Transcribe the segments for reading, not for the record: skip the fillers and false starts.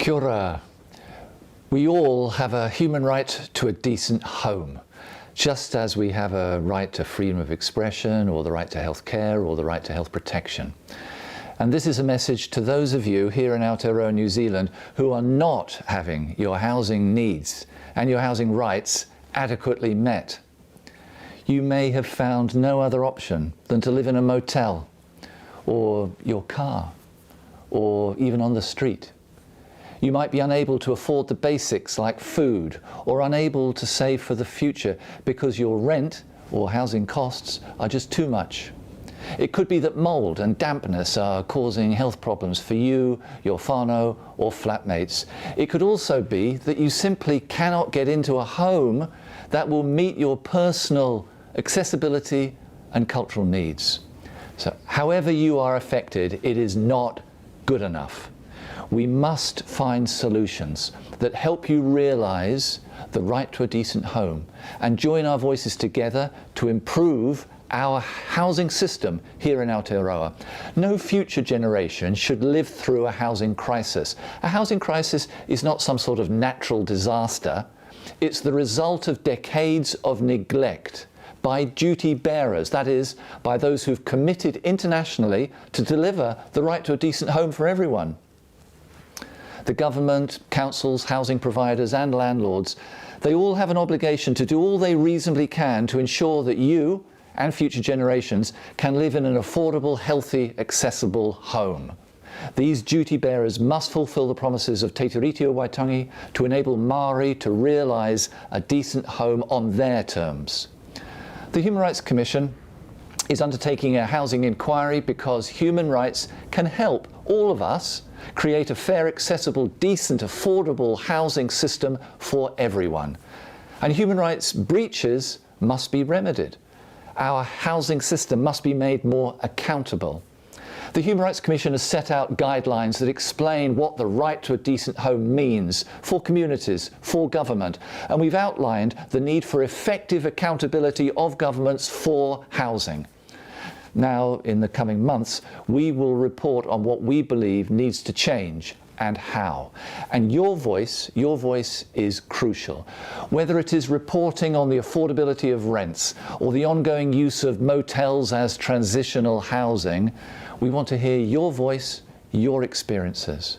Kia ora. We all have a human right to a decent home, just as we have a right to freedom of expression, or the right to health care, or the right to health protection. And this is a message to those of you here in Aotearoa, New Zealand, who are not having your housing needs and your housing rights adequately met. You may have found no other option than to live in a motel, or your car, or even on the street. You might be unable to afford the basics like food, or unable to save for the future because your rent or housing costs are just too much. It could be that mould and dampness are causing health problems for you, your whānau or flatmates. It could also be that you simply cannot get into a home that will meet your personal accessibility and cultural needs. So however you are affected, it is not good enough. We must find solutions that help you realise the right to a decent home and join our voices together to improve our housing system here in Aotearoa. No future generation should live through a housing crisis. A housing crisis is not some sort of natural disaster. It's the result of decades of neglect by duty bearers, that is, by those who've committed internationally to deliver the right to a decent home for everyone. The government, councils, housing providers and landlords, they all have an obligation to do all they reasonably can to ensure that you and future generations can live in an affordable, healthy, accessible home. These duty bearers must fulfil the promises of Te Tiriti o Waitangi to enable Māori to realise a decent home on their terms. The Human Rights Commission is undertaking a housing inquiry because human rights can help all of us create a fair, accessible, decent, affordable housing system for everyone. And human rights breaches must be remedied. Our housing system must be made more accountable. The Human Rights Commission has set out guidelines that explain what the right to a decent home means for communities, for government, and we've outlined the need for effective accountability of governments for housing. Now, in the coming months, we will report on what we believe needs to change and how. And your voice is crucial. Whether it is reporting on the affordability of rents or the ongoing use of motels as transitional housing, we want to hear your voice, your experiences.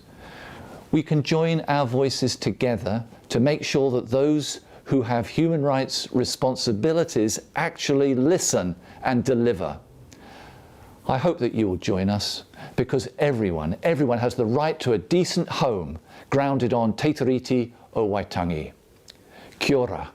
We can join our voices together to make sure that those who have human rights responsibilities actually listen and deliver. I hope that you will join us, because everyone has the right to a decent home grounded on Te Tiriti o Waitangi. Kia ora.